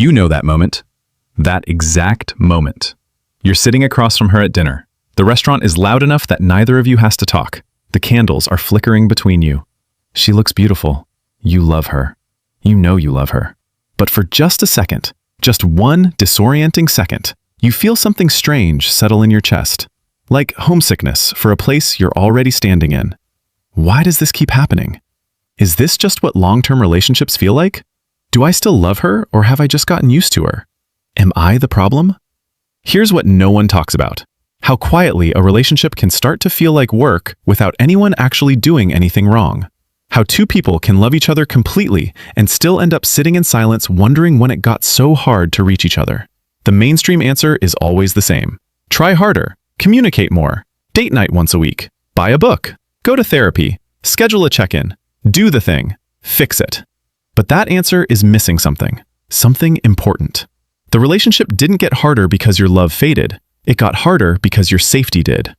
You know that moment. That exact moment. You're sitting across from her at dinner. The restaurant is loud enough that neither of you has to talk. The candles are flickering between you. She looks beautiful. You love her. You know you love her. But for just a second, just one disorienting second, you feel something strange settle in your chest, like homesickness for a place you're already standing in. Why does this keep happening? Is this just what long-term relationships feel like? Do I still love her, or have I just gotten used to her? Am I the problem? Here's what no one talks about: how quietly a relationship can start to feel like work without anyone actually doing anything wrong. How two people can love each other completely and still end up sitting in silence wondering when it got so hard to reach each other. The mainstream answer is always the same. Try harder, communicate more, date night once a week, buy a book, go to therapy, schedule a check-in, do the thing, fix it. But that answer is missing something important. The relationship didn't get harder because your love faded. It got harder because your safety did.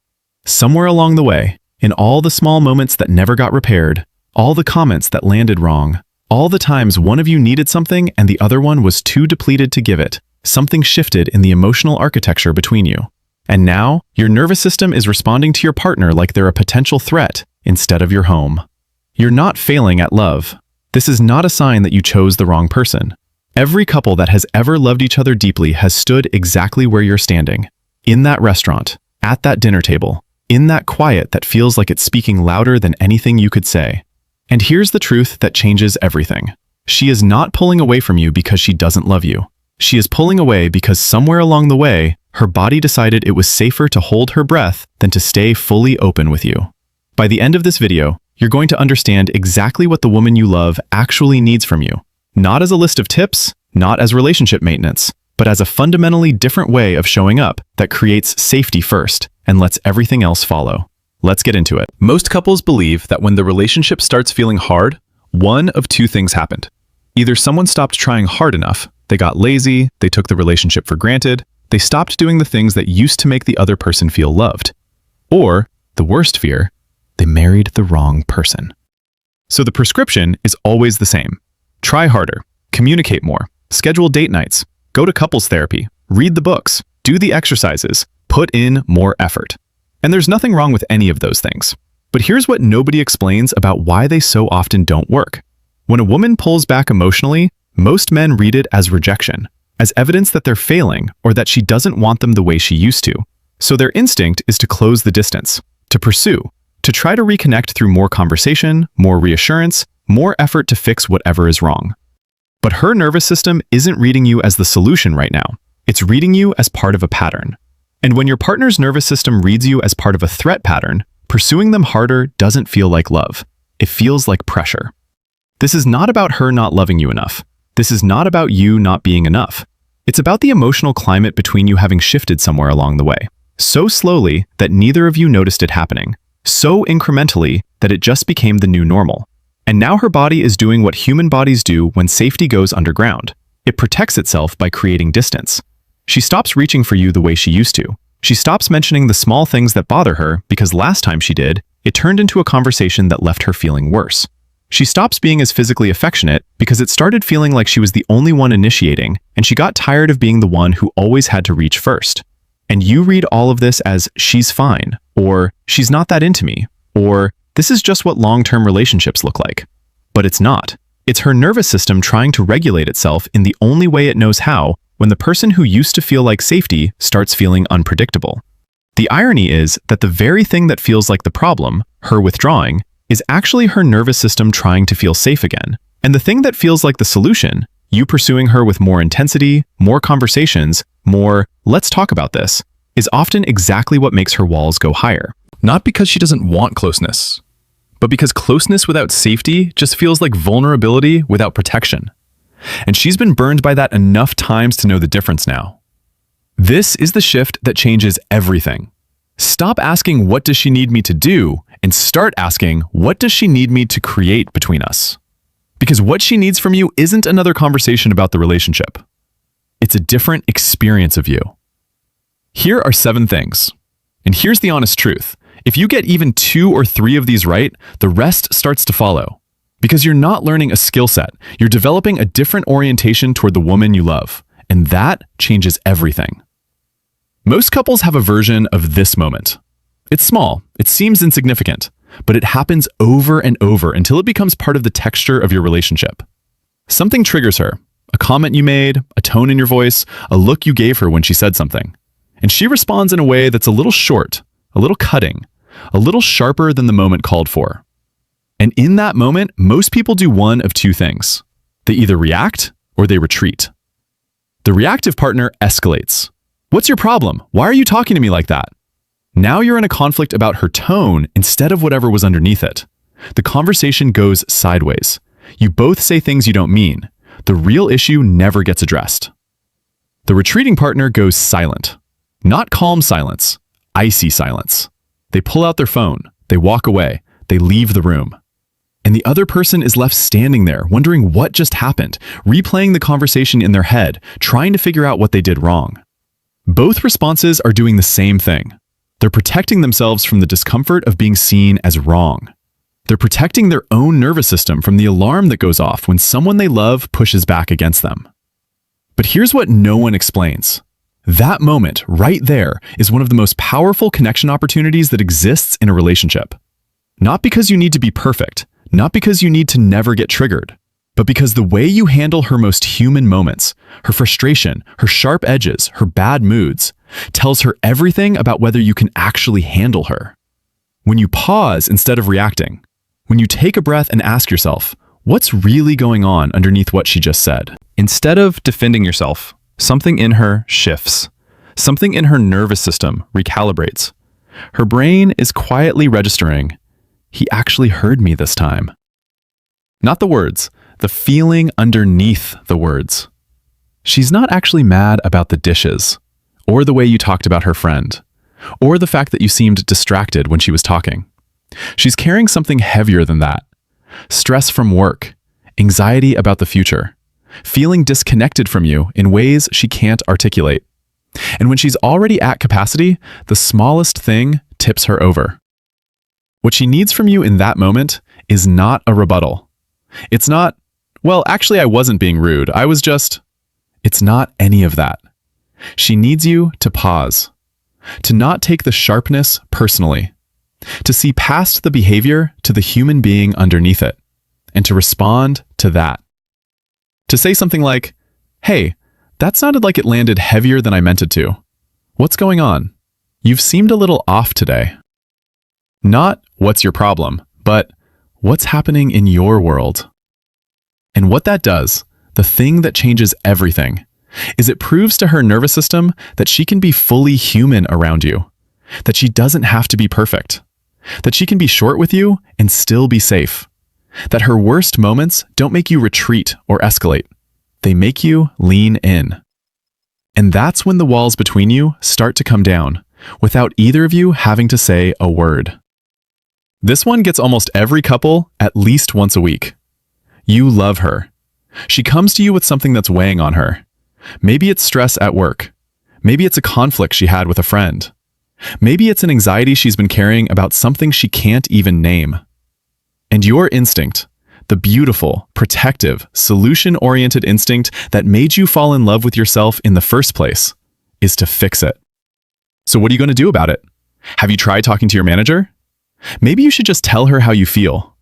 Somewhere along the way, in all the small moments that never got repaired, all the comments that landed wrong, all the times one of you needed something and the other one was too depleted to give it, something shifted in the emotional architecture between you. And now, your nervous system is responding to your partner like they're a potential threat instead of your home. You're not failing at love. This is not a sign that you chose the wrong person. Every couple that has ever loved each other deeply has stood exactly where you're standing. In that restaurant, at that dinner table, in that quiet that feels like it's speaking louder than anything you could say. And here's the truth that changes everything. She is not pulling away from you because she doesn't love you. She is pulling away because somewhere along the way, her body decided it was safer to hold her breath than to stay fully open with you. By the end of this video, you're going to understand exactly what the woman you love actually needs from you. Not as a list of tips, not as relationship maintenance, but as a fundamentally different way of showing up that creates safety first and lets everything else follow. Let's get into it. Most couples believe that when the relationship starts feeling hard, one of two things happened. Either someone stopped trying hard enough, they got lazy, they took the relationship for granted, they stopped doing the things that used to make the other person feel loved. Or, the worst fear, they married the wrong person. So the prescription is always the same. Try harder, communicate more, schedule date nights, go to couples therapy, read the books, do the exercises, put in more effort. And there's nothing wrong with any of those things. But here's what nobody explains about why they so often don't work. When a woman pulls back emotionally, most men read it as rejection, as evidence that they're failing or that she doesn't want them the way she used to. So their instinct is to close the distance, to pursue, to try to reconnect through more conversation, more reassurance, more effort to fix whatever is wrong. But her nervous system isn't reading you as the solution right now. It's reading you as part of a pattern. And when your partner's nervous system reads you as part of a threat pattern, pursuing them harder doesn't feel like love. It feels like pressure. This is not about her not loving you enough. This is not about you not being enough. It's about the emotional climate between you having shifted somewhere along the way. So slowly that neither of you noticed it happening. So incrementally that it just became the new normal. And now her body is doing what human bodies do when safety goes underground. It protects itself by creating distance. She stops reaching for you the way she used to. She stops mentioning the small things that bother her because last time she did, it turned into a conversation that left her feeling worse. She stops being as physically affectionate because it started feeling like she was the only one initiating, and she got tired of being the one who always had to reach first. And you read all of this as she's fine, or she's not that into me, or this is just what long-term relationships look like. But it's not. It's her nervous system trying to regulate itself in the only way it knows how when the person who used to feel like safety starts feeling unpredictable. The irony is that the very thing that feels like the problem, her withdrawing, is actually her nervous system trying to feel safe again. And the thing that feels like the solution, you pursuing her with more intensity, more conversations, more "let's talk about this," is often exactly what makes her walls go higher. Not because she doesn't want closeness, but because closeness without safety just feels like vulnerability without protection. And she's been burned by that enough times to know the difference now. This is the shift that changes everything. Stop asking, what does she need me to do? And start asking, what does she need me to create between us? Because what she needs from you isn't another conversation about the relationship. It's a different experience of you. Here are 7 things. And here's the honest truth. If you get even 2 or 3 of these right, the rest starts to follow. Because you're not learning a skill set, you're developing a different orientation toward the woman you love, and that changes everything. Most couples have a version of this moment. It's small, it seems insignificant, but it happens over and over until it becomes part of the texture of your relationship. Something triggers her, a comment you made, a tone in your voice, a look you gave her when she said something. And she responds in a way that's a little short, a little cutting, a little sharper than the moment called for. And in that moment, most people do one of two things. They either react or they retreat. The reactive partner escalates. What's your problem? Why are you talking to me like that? Now you're in a conflict about her tone instead of whatever was underneath it. The conversation goes sideways. You both say things you don't mean. The real issue never gets addressed. The retreating partner goes silent. Not calm silence, icy silence. They pull out their phone, they walk away, they leave the room. And the other person is left standing there, wondering what just happened, replaying the conversation in their head, trying to figure out what they did wrong. Both responses are doing the same thing. They're protecting themselves from the discomfort of being seen as wrong. They're protecting their own nervous system from the alarm that goes off when someone they love pushes back against them. But here's what no one explains. That moment, right there, is one of the most powerful connection opportunities that exists in a relationship. Not because you need to be perfect, not because you need to never get triggered, but because the way you handle her most human moments, her frustration, her sharp edges, her bad moods, tells her everything about whether you can actually handle her. When you pause instead of reacting, when you take a breath and ask yourself, what's really going on underneath what she just said? Instead of defending yourself, something in her shifts. Something in her nervous system recalibrates. Her brain is quietly registering, he actually heard me this time. Not the words, the feeling underneath the words. She's not actually mad about the dishes, or the way you talked about her friend, or the fact that you seemed distracted when she was talking. She's carrying something heavier than that. Stress from work, anxiety about the future, feeling disconnected from you in ways she can't articulate. And when she's already at capacity, the smallest thing tips her over. What she needs from you in that moment is not a rebuttal. It's not, well, actually I wasn't being rude, I was just... It's not any of that. She needs you to pause, to not take the sharpness personally, to see past the behavior to the human being underneath it, and to respond to that. To say something like, hey, that sounded like it landed heavier than I meant it to. What's going on? You've seemed a little off today. Not, what's your problem, but what's happening in your world? And what that does, the thing that changes everything, is it proves to her nervous system that she can be fully human around you, that she doesn't have to be perfect, that she can be short with you and still be safe, that her worst moments don't make you retreat or escalate, they make you lean in. And that's when the walls between you start to come down, without either of you having to say a word. This one gets almost every couple at least once a week. You love her. She comes to you with something that's weighing on her. Maybe it's stress at work. Maybe it's a conflict she had with a friend. Maybe it's an anxiety she's been carrying about something she can't even name. And your instinct, the beautiful, protective, solution-oriented instinct that made you fall in love with yourself in the first place, is to fix it. So what are you going to do about it? Have you tried talking to your manager? Maybe you should just tell her how you feel.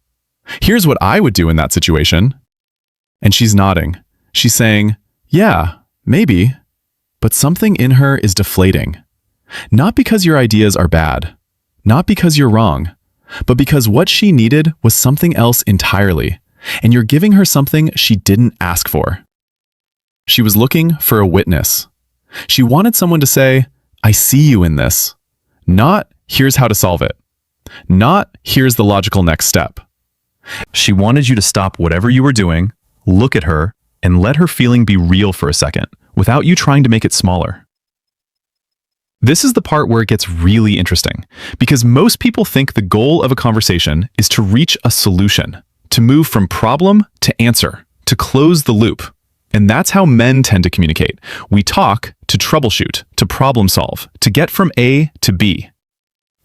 Here's what I would do in that situation. And she's nodding. She's saying, yeah, maybe. But something in her is deflating. Not because your ideas are bad. Not because you're wrong. But because what she needed was something else entirely. And you're giving her something she didn't ask for. She was looking for a witness. She wanted someone to say, I see you in this. Not, here's how to solve it. Not, here's the logical next step. She wanted you to stop whatever you were doing, look at her, and let her feeling be real for a second, without you trying to make it smaller. This is the part where it gets really interesting, because most people think the goal of a conversation is to reach a solution, to move from problem to answer, to close the loop. And that's how men tend to communicate. We talk to troubleshoot, to problem solve, to get from A to B.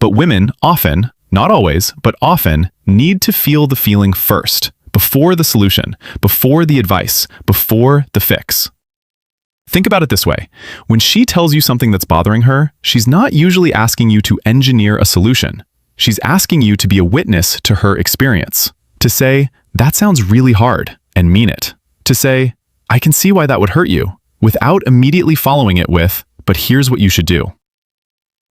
But women often, not always, but often, need to feel the feeling first, before the solution, before the advice, before the fix. Think about it this way. When she tells you something that's bothering her, she's not usually asking you to engineer a solution. She's asking you to be a witness to her experience. To say, that sounds really hard, and mean it. To say, I can see why that would hurt you, without immediately following it with, but here's what you should do.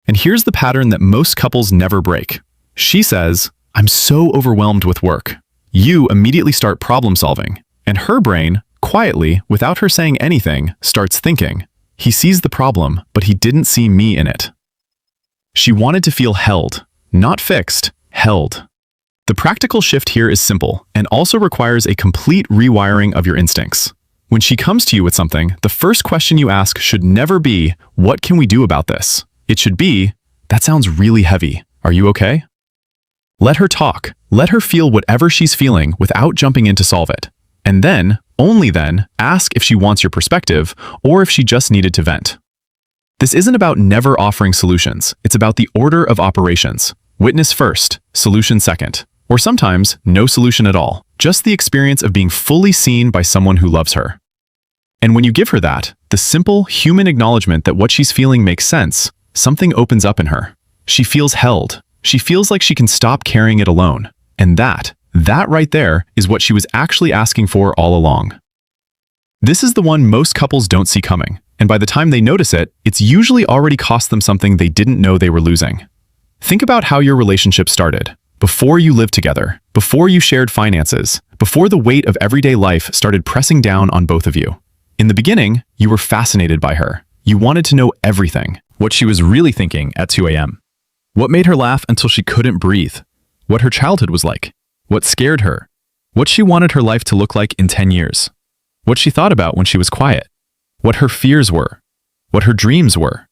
And here's the pattern that most couples never break. She says, I'm so overwhelmed with work. You immediately start problem solving, and her brain, quietly, without her saying anything, starts thinking, he sees the problem, but he didn't see me in it. She wanted to feel held, not fixed, held. The practical shift here is simple and also requires a complete rewiring of your instincts. When she comes to you with something, the first question you ask should never be, what can we do about this? It should be, that sounds really heavy. Are you okay? Let her talk. Let her feel whatever she's feeling without jumping in to solve it. And then, only then, ask if she wants your perspective or if she just needed to vent. This isn't about never offering solutions. It's about the order of operations. Witness first, solution second. Or sometimes, no solution at all. Just the experience of being fully seen by someone who loves her. And when you give her that, the simple human acknowledgement that what she's feeling makes sense, something opens up in her. She feels held. She feels like she can stop carrying it alone. And that right there is what she was actually asking for all along. This is the one most couples don't see coming. And by the time they notice it, it's usually already cost them something they didn't know they were losing. Think about how your relationship started. Before you lived together, before you shared finances, before the weight of everyday life started pressing down on both of you. In the beginning, you were fascinated by her. You wanted to know everything. What she was really thinking at 2 a.m. What made her laugh until she couldn't breathe? What her childhood was like? What scared her? What she wanted her life to look like in 10 years? What she thought about when she was quiet? What her fears were? What her dreams were?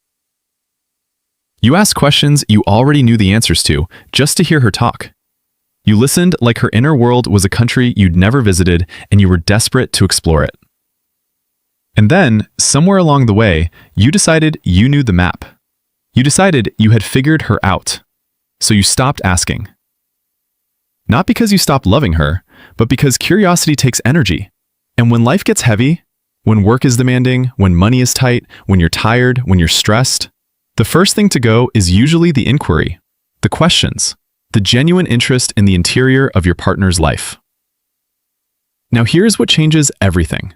You asked questions you already knew the answers to just to hear her talk. You listened like her inner world was a country you'd never visited and you were desperate to explore it. And then, somewhere along the way, you decided you knew the map. You decided you had figured her out. So you stopped asking. Not because you stopped loving her, but because curiosity takes energy. And when life gets heavy, when work is demanding, when money is tight, when you're tired, when you're stressed, the first thing to go is usually the inquiry, the questions, the genuine interest in the interior of your partner's life. Now here's what changes everything.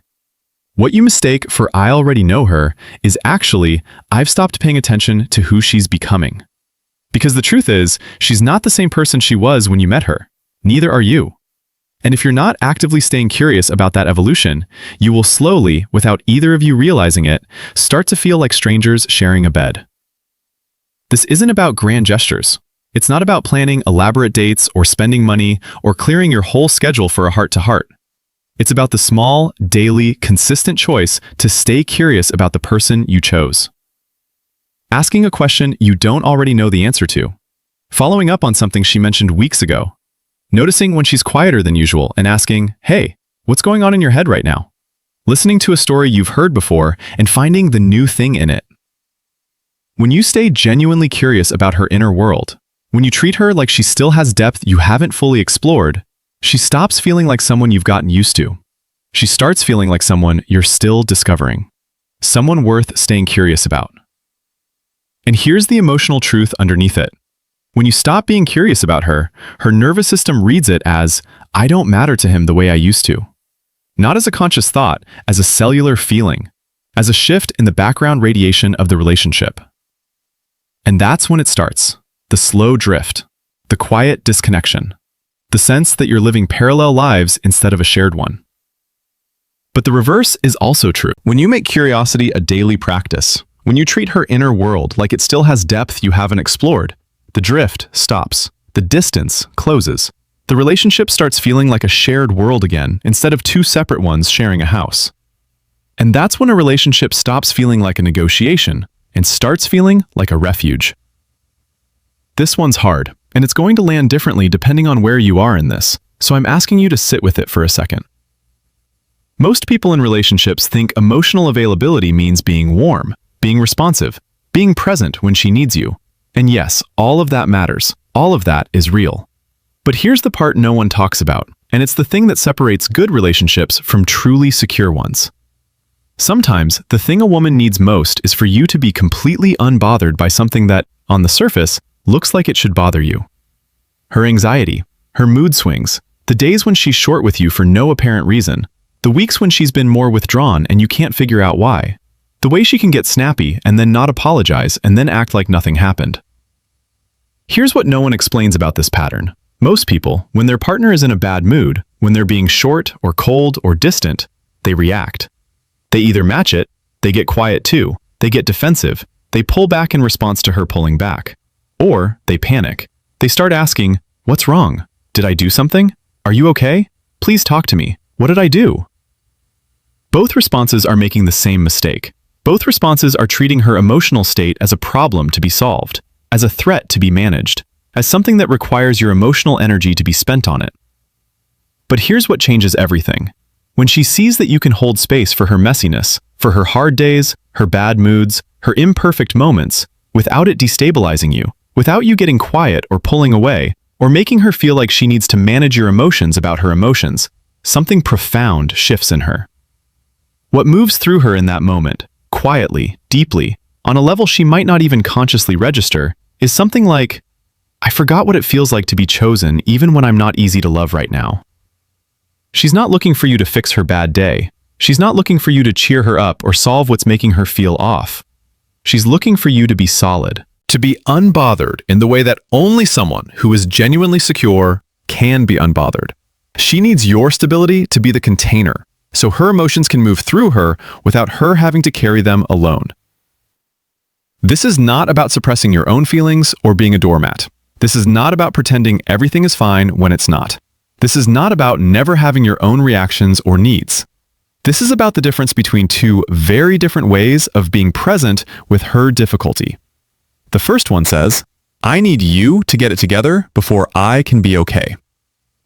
What you mistake for I already know her is actually I've stopped paying attention to who she's becoming. Because the truth is, she's not the same person she was when you met her. Neither are you. And if you're not actively staying curious about that evolution, you will slowly, without either of you realizing it, start to feel like strangers sharing a bed. This isn't about grand gestures. It's not about planning elaborate dates or spending money or clearing your whole schedule for a heart-to-heart. It's about the small, daily, consistent choice to stay curious about the person you chose. Asking a question you don't already know the answer to. Following up on something she mentioned weeks ago. Noticing when she's quieter than usual and asking, hey, what's going on in your head right now? Listening to a story you've heard before and finding the new thing in it. When you stay genuinely curious about her inner world, when you treat her like she still has depth you haven't fully explored, she stops feeling like someone you've gotten used to. She starts feeling like someone you're still discovering. Someone worth staying curious about. And here's the emotional truth underneath it. When you stop being curious about her, her nervous system reads it as, I don't matter to him the way I used to. Not as a conscious thought, as a cellular feeling, as a shift in the background radiation of the relationship. And that's when it starts. The slow drift, the quiet disconnection, the sense that you're living parallel lives instead of a shared one. But the reverse is also true. When you make curiosity a daily practice, when you treat her inner world like it still has depth you haven't explored, the drift stops, the distance closes. The relationship starts feeling like a shared world again instead of two separate ones sharing a house. And that's when a relationship stops feeling like a negotiation and starts feeling like a refuge. This one's hard, and it's going to land differently depending on where you are in this, so I'm asking you to sit with it for a second. Most people in relationships think emotional availability means being warm, being responsive, being present when she needs you. And yes, all of that matters. All of that is real. But here's the part no one talks about, and it's the thing that separates good relationships from truly secure ones. Sometimes, the thing a woman needs most is for you to be completely unbothered by something that, on the surface, looks like it should bother you. Her anxiety, her mood swings, the days when she's short with you for no apparent reason, the weeks when she's been more withdrawn and you can't figure out why, the way she can get snappy and then not apologize and then act like nothing happened. Here's what no one explains about this pattern. Most people, when their partner is in a bad mood, when they're being short or cold or distant, they react. They either match it, they get quiet too, they get defensive, they pull back in response to her pulling back. Or they panic. They start asking, "What's wrong? Did I do something? Are you okay? Please talk to me. What did I do?" Both responses are making the same mistake. Both responses are treating her emotional state as a problem to be solved, as a threat to be managed, as something that requires your emotional energy to be spent on it. But here's what changes everything. When she sees that you can hold space for her messiness, for her hard days, her bad moods, her imperfect moments, without it destabilizing you, without you getting quiet or pulling away, or making her feel like she needs to manage your emotions about her emotions, something profound shifts in her. What moves through her in that moment, quietly, deeply, on a level she might not even consciously register, is something like, "I forgot what it feels like to be chosen even when I'm not easy to love right now." She's not looking for you to fix her bad day. She's not looking for you to cheer her up or solve what's making her feel off. She's looking for you to be solid, to be unbothered in the way that only someone who is genuinely secure can be unbothered. She needs your stability to be the container, so her emotions can move through her without her having to carry them alone. This is not about suppressing your own feelings or being a doormat. This is not about pretending everything is fine when it's not. This is not about never having your own reactions or needs. This is about the difference between two very different ways of being present with her difficulty. The first one says, "I need you to get it together before I can be okay."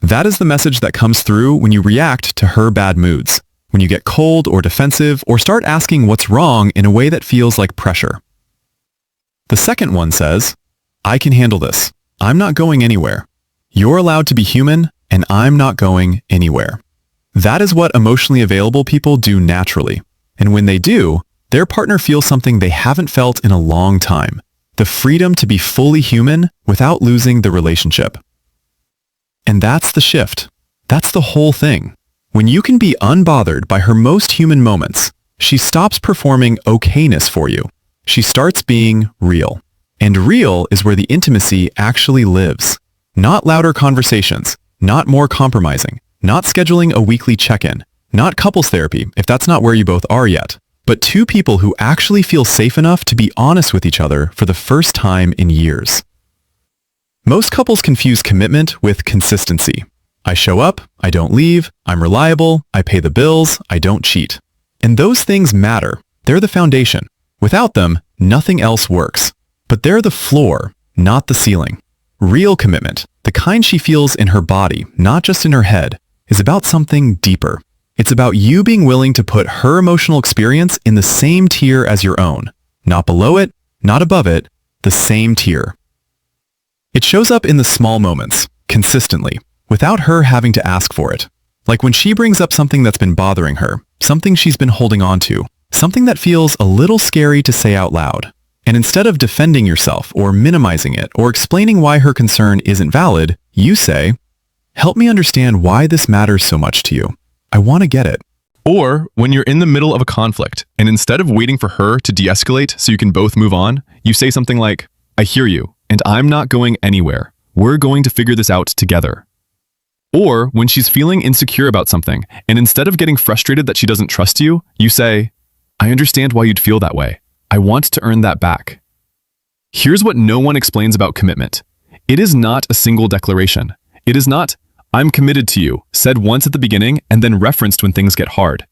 That is the message that comes through when you react to her bad moods, when you get cold or defensive or start asking what's wrong in a way that feels like pressure. The second one says, "I can handle this. I'm not going anywhere. You're allowed to be human, and I'm not going anywhere." That is what emotionally available people do naturally. And when they do, their partner feels something they haven't felt in a long time. The freedom to be fully human without losing the relationship. And that's the shift. That's the whole thing. When you can be unbothered by her most human moments, she stops performing okayness for you. She starts being real. And real is where the intimacy actually lives. Not louder conversations, not more compromising, not scheduling a weekly check-in, not couples therapy if that's not where you both are yet, but two people who actually feel safe enough to be honest with each other for the first time in years. Most couples confuse commitment with consistency. I show up, I don't leave, I'm reliable, I pay the bills, I don't cheat. And those things matter. They're the foundation. Without them, nothing else works. But they're the floor, not the ceiling. Real commitment, the kind she feels in her body, not just in her head, is about something deeper. It's about you being willing to put her emotional experience in the same tier as your own. Not below it, not above it, the same tier. It shows up in the small moments, consistently, without her having to ask for it. Like when she brings up something that's been bothering her, something she's been holding on to, something that feels a little scary to say out loud. And instead of defending yourself or minimizing it or explaining why her concern isn't valid, you say, "Help me understand why this matters so much to you. I want to get it." Or when you're in the middle of a conflict, and instead of waiting for her to de-escalate so you can both move on, you say something like, "I hear you, and I'm not going anywhere. We're going to figure this out together." Or when she's feeling insecure about something, and instead of getting frustrated that she doesn't trust you, you say, "I understand why you'd feel that way. I want to earn that back." Here's what no one explains about commitment. It is not a single declaration. It is not, "I'm committed to you," said once at the beginning and then referenced when things get hard.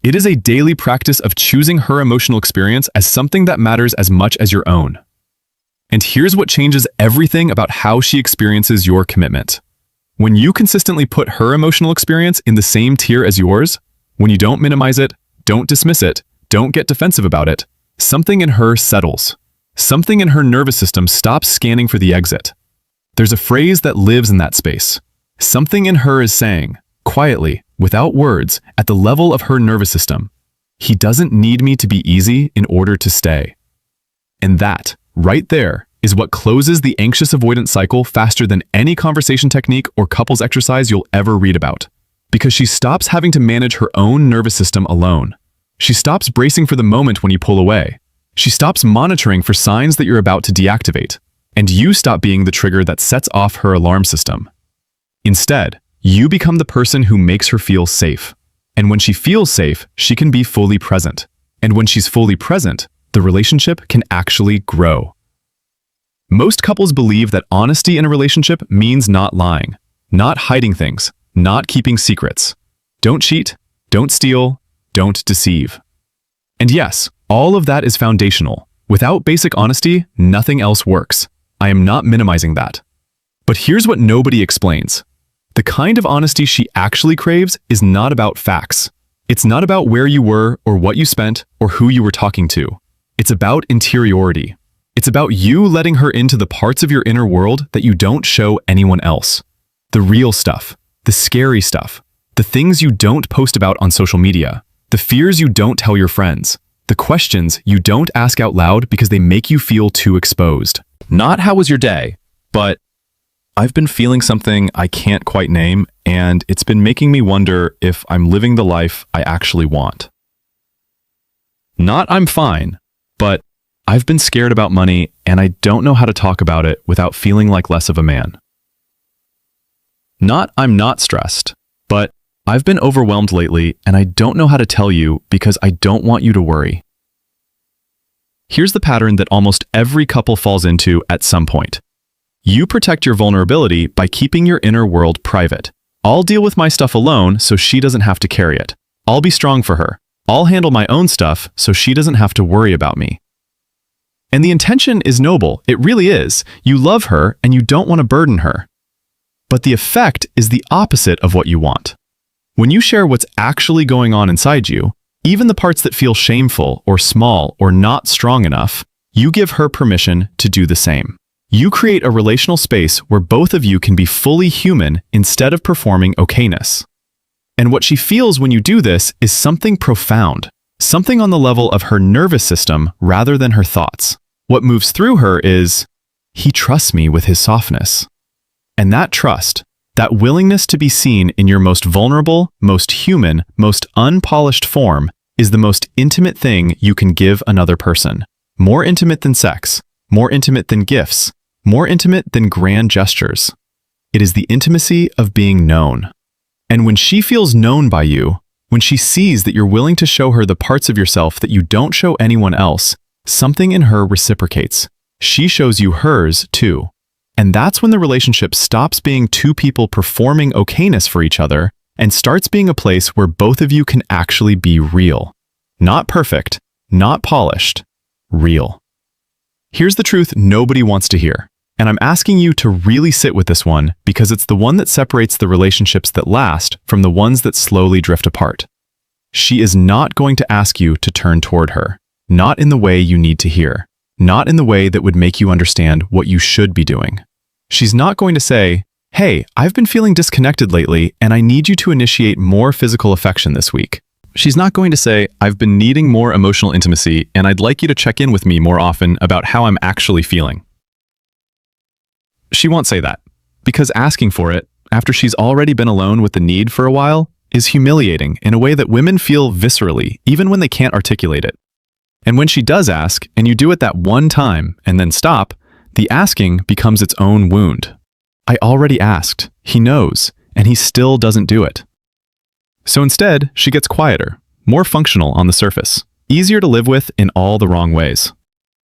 It is a daily practice of choosing her emotional experience as something that matters as much as your own. And here's what changes everything about how she experiences your commitment. When you consistently put her emotional experience in the same tier as yours, when you don't minimize it, don't dismiss it, don't get defensive about it, something in her settles. Something in her nervous system stops scanning for the exit. There's a phrase that lives in that space. Something in her is saying, quietly, without words, at the level of her nervous system, he doesn't need me to be easy in order to stay. And that, right there, is what closes the anxious avoidance cycle faster than any conversation technique or couples exercise you'll ever read about. Because she stops having to manage her own nervous system alone. She stops bracing for the moment when you pull away. She stops monitoring for signs that you're about to deactivate. And you stop being the trigger that sets off her alarm system. Instead, you become the person who makes her feel safe. And when she feels safe, she can be fully present. And when she's fully present, the relationship can actually grow. Most couples believe that honesty in a relationship means not lying, not hiding things, not keeping secrets. Don't cheat, don't steal, don't deceive. And yes, all of that is foundational. Without basic honesty, nothing else works. I am not minimizing that. But here's what nobody explains. The kind of honesty she actually craves is not about facts. It's not about where you were or what you spent or who you were talking to. It's about interiority. It's about you letting her into the parts of your inner world that you don't show anyone else. The real stuff, the scary stuff, the things you don't post about on social media, the fears you don't tell your friends, the questions you don't ask out loud because they make you feel too exposed. Not how was your day, but I've been feeling something I can't quite name, and it's been making me wonder if I'm living the life I actually want. Not I'm fine, but I've been scared about money and I don't know how to talk about it without feeling like less of a man. Not I'm not stressed, but I've been overwhelmed lately and I don't know how to tell you because I don't want you to worry. Here's the pattern that almost every couple falls into at some point. You protect your vulnerability by keeping your inner world private. I'll deal with my stuff alone so she doesn't have to carry it. I'll be strong for her. I'll handle my own stuff so she doesn't have to worry about me. And the intention is noble, it really is. You love her and you don't want to burden her. But the effect is the opposite of what you want. When you share what's actually going on inside you, even the parts that feel shameful or small or not strong enough, you give her permission to do the same. You create a relational space where both of you can be fully human instead of performing okayness. And what she feels when you do this is something profound, something on the level of her nervous system rather than her thoughts. What moves through her is, he trusts me with his softness. And that trust, that willingness to be seen in your most vulnerable, most human, most unpolished form is the most intimate thing you can give another person. More intimate than sex, more intimate than gifts, more intimate than grand gestures. It is the intimacy of being known. And when she feels known by you, when she sees that you're willing to show her the parts of yourself that you don't show anyone else, something in her reciprocates. She shows you hers too. And that's when the relationship stops being two people performing okayness for each other and starts being a place where both of you can actually be real. Not perfect, not polished, real. Here's the truth nobody wants to hear. And I'm asking you to really sit with this one because it's the one that separates the relationships that last from the ones that slowly drift apart. She is not going to ask you to turn toward her, not in the way you need to hear, not in the way that would make you understand what you should be doing. She's not going to say, hey, I've been feeling disconnected lately and I need you to initiate more physical affection this week. She's not going to say, I've been needing more emotional intimacy and I'd like you to check in with me more often about how I'm actually feeling. She won't say that, because asking for it, after she's already been alone with the need for a while, is humiliating in a way that women feel viscerally, even when they can't articulate it. And when she does ask, and you do it that one time and then stop, the asking becomes its own wound. I already asked, he knows, and he still doesn't do it. So instead, she gets quieter, more functional on the surface, easier to live with in all the wrong ways.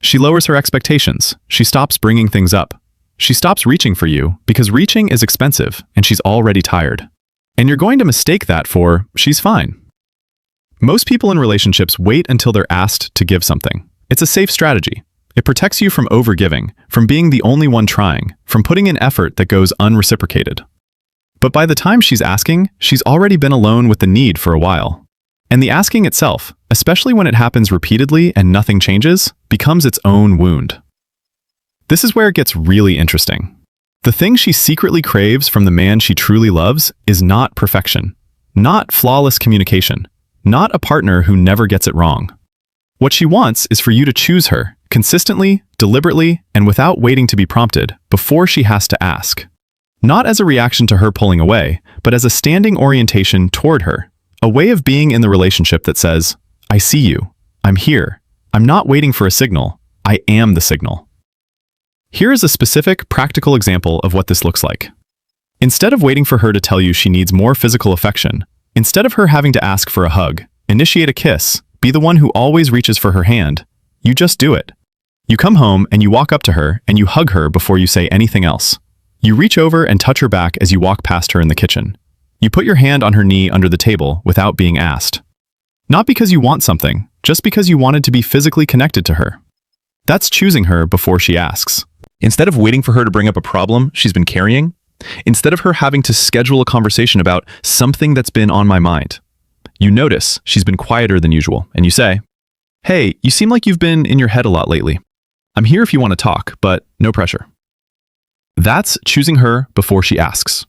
She lowers her expectations, she stops bringing things up. She stops reaching for you because reaching is expensive and she's already tired. And you're going to mistake that for, she's fine. Most people in relationships wait until they're asked to give something. It's a safe strategy. It protects you from overgiving, from being the only one trying, from putting in effort that goes unreciprocated. But by the time she's asking, she's already been alone with the need for a while. And the asking itself, especially when it happens repeatedly and nothing changes, becomes its own wound. This is where it gets really interesting. The thing she secretly craves from the man she truly loves is not perfection, not flawless communication, not a partner who never gets it wrong. What she wants is for you to choose her, consistently, deliberately, and without waiting to be prompted, before she has to ask. Not as a reaction to her pulling away, but as a standing orientation toward her, a way of being in the relationship that says, I see you, I'm here, I'm not waiting for a signal, I am the signal. Here is a specific, practical example of what this looks like. Instead of waiting for her to tell you she needs more physical affection, instead of her having to ask for a hug, initiate a kiss, be the one who always reaches for her hand, you just do it. You come home and you walk up to her and you hug her before you say anything else. You reach over and touch her back as you walk past her in the kitchen. You put your hand on her knee under the table without being asked. Not because you want something, just because you wanted to be physically connected to her. That's choosing her before she asks. Instead of waiting for her to bring up a problem she's been carrying, instead of her having to schedule a conversation about something that's been on my mind, you notice she's been quieter than usual, and you say, "Hey, you seem like you've been in your head a lot lately. I'm here if you want to talk, but no pressure." That's choosing her before she asks.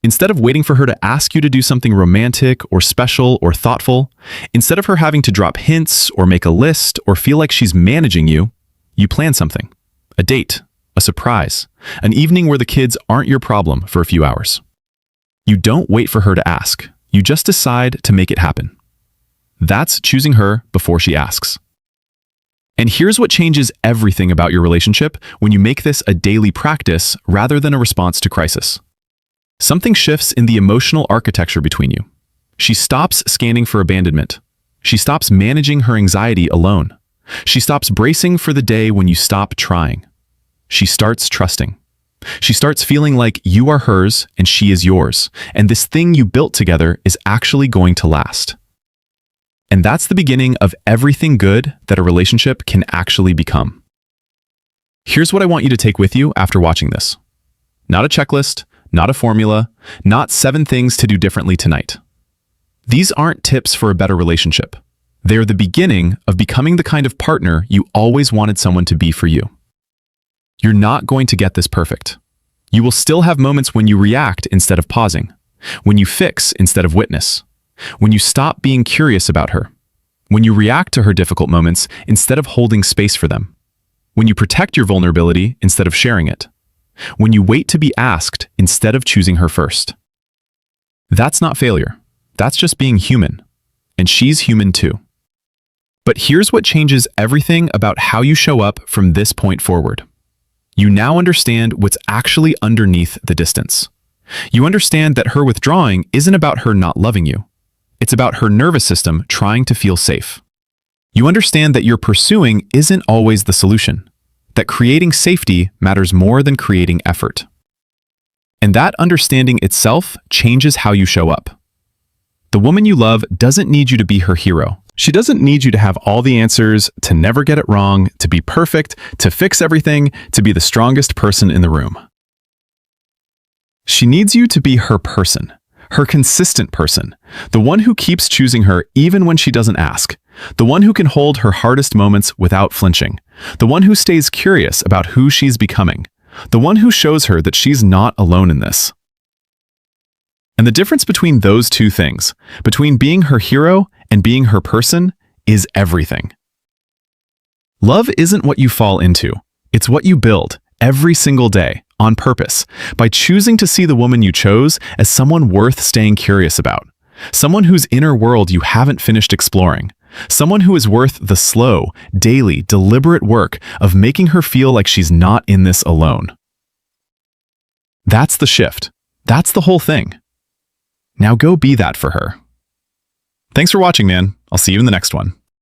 Instead of waiting for her to ask you to do something romantic or special or thoughtful, instead of her having to drop hints or make a list or feel like she's managing you, you plan something. A date, a surprise, an evening where the kids aren't your problem for a few hours. You don't wait for her to ask. You just decide to make it happen. That's choosing her before she asks. And here's what changes everything about your relationship when you make this a daily practice rather than a response to crisis. Something shifts in the emotional architecture between you. She stops scanning for abandonment. She stops managing her anxiety alone. She stops bracing for the day when you stop trying. She starts trusting. She starts feeling like you are hers and she is yours, and this thing you built together is actually going to last. And that's the beginning of everything good that a relationship can actually become. Here's what I want you to take with you after watching this. Not a checklist, not a formula, not 7 things to do differently tonight. These aren't tips for a better relationship. They're the beginning of becoming the kind of partner you always wanted someone to be for you. You're not going to get this perfect. You will still have moments when you react instead of pausing, when you fix instead of witness, when you stop being curious about her, when you react to her difficult moments instead of holding space for them, when you protect your vulnerability instead of sharing it, when you wait to be asked instead of choosing her first. That's not failure. That's just being human. And she's human too. But here's what changes everything about how you show up from this point forward. You now understand what's actually underneath the distance. You understand that her withdrawing isn't about her not loving you. It's about her nervous system trying to feel safe. You understand that your pursuing isn't always the solution, that creating safety matters more than creating effort. And that understanding itself changes how you show up. The woman you love doesn't need you to be her hero. She doesn't need you to have all the answers, to never get it wrong, to be perfect, to fix everything, to be the strongest person in the room. She needs you to be her person, her consistent person, the one who keeps choosing her even when she doesn't ask, the one who can hold her hardest moments without flinching, the one who stays curious about who she's becoming, the one who shows her that she's not alone in this. And the difference between those two things, between being her hero and being her person, is everything. Love isn't what you fall into. It's what you build every single day, on purpose, by choosing to see the woman you chose as someone worth staying curious about, someone whose inner world you haven't finished exploring, someone who is worth the slow, daily, deliberate work of making her feel like she's not in this alone. That's the shift. That's the whole thing. Now go be that for her. Thanks for watching, man. I'll see you in the next one.